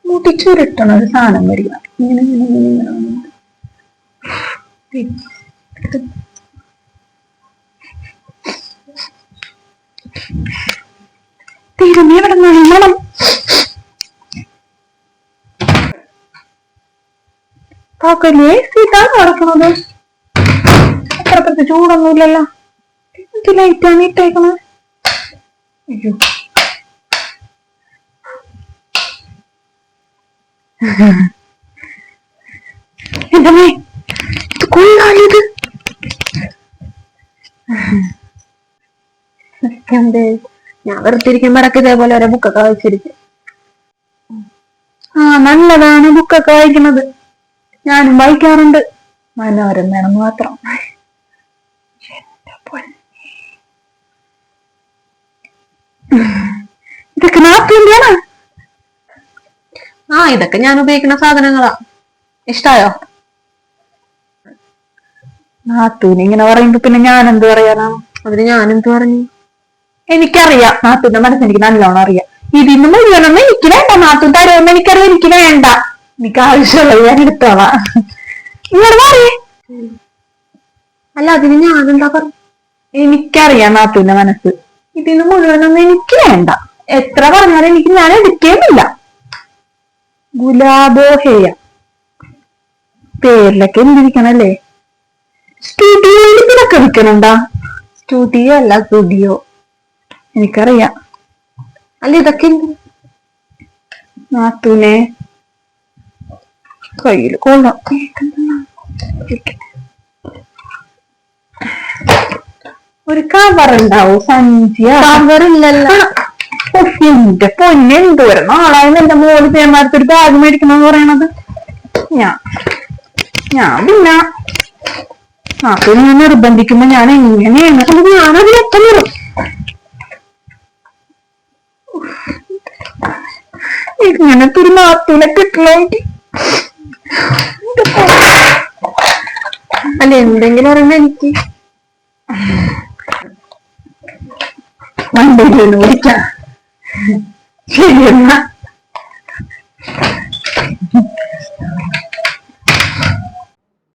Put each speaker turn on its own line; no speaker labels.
മുട്ടിച്ചുരുട്ടണ ഒരു സാധനം വരിക. ഇങ്ങനെ ഇങ്ങനെ ഇങ്ങനെ തീരുമേ ഇവിടെ നല്ലണം. കാക്കല്ലേ സീറ്റാണ് നടക്കുന്നത്. അപ്പുറത്തെ ചൂടൊന്നുമില്ലല്ലോ. ഇത് ലൈറ്റാണ് ഇട്ടേക്കണത്. അയ്യോ എന്താ ഇത് കൊള്ളാലിത്. ഞാൻ വെറുത്തിരിക്കുമ്പോ ഇടയ്ക്ക് ഇതേപോലെ ഓരോ ബുക്കൊക്കെ വായിച്ചിരിക്കും. നല്ലതാണ് ബുക്കൊക്കെ വായിക്കുന്നത്. ഞാനും വായിക്കാറുണ്ട്. മനോരം വേണമെന്ന് മാത്രം. ഇതൊക്കെ നാട്ടിലാണ്. ഇതൊക്കെ ഞാൻ ഉപയോഗിക്കുന്ന സാധനങ്ങളാ. ഇഷ്ടായോ? നാത്തൂന് ഇങ്ങനെ പറയുമ്പോ പിന്നെ ഞാൻ എന്ത് പറയാനാണ്? അതിന് ഞാനെന്ത് പറഞ്ഞു? എനിക്കറിയാം, നാത്തൂന്റെ മനസ്സെനിക്ക് നല്ലോണം അറിയാം. ഇതിന് മുഴുവനൊന്നും എനിക്ക് വേണ്ട. നാത്തൂൻ തരുമെന്ന് എനിക്കറിയാം. എനിക്ക് വേണ്ട. എനിക്ക് ആവശ്യമുള്ളത് ഞാൻ എടുത്തോളാം. ഇങ്ങോട്ട് പറയേ. അല്ല അതിന് ഞാനെന്താ പറഞ്ഞു? എനിക്കറിയാം നാത്തൂന്റെ മനസ്സ്. ഇതിന് മുഴുവനൊന്നും എനിക്ക് വേണ്ട. എത്ര പറഞ്ഞാലും എനിക്ക് ഞാൻ എടുക്കേമില്ല. ഗുലാബോഹേയ പേരിലൊക്കെ എന്തിരിക്കണല്ലേ. സ്റ്റുഡിയോയിൽ ഇതിലൊക്കെ വിൽക്കണുണ്ടാ? സ്റ്റുഡിയോ അല്ല സ്റ്റുഡിയോ. എനിക്കറിയാം. അല്ല ഇതൊക്കെ നാത്തൂനെ കയ്യില് കൊള്ളാം. ഒരു കവർ ഉണ്ടാവോ? സഞ്ചിയ കവറില്ലല്ലോ. എന്റെ പൊന്നെന്തോരം നാളായിരുന്നു എന്റെ മോള് പേമാരത്തൊരു ബാഗ് മേടിക്കണമെന്ന് പറയണത്. ഞാൻ പിന്നെ നാത്തൂനെ നിർബന്ധിക്കുമ്പോ ഞാൻ എങ്ങനെയാണ് ഞാനതിലൊക്കെ നിറും. ഇങ്ങനത്തെ ഒരു നാത്തൂനെ കിട്ടണമെങ്കിൽ അല്ല എന്തെങ്കിലും അറിയുമ്പോ എനിക്ക് വണ്ടിയിൽ ഓടിക്കാം. ശരി എന്നാ.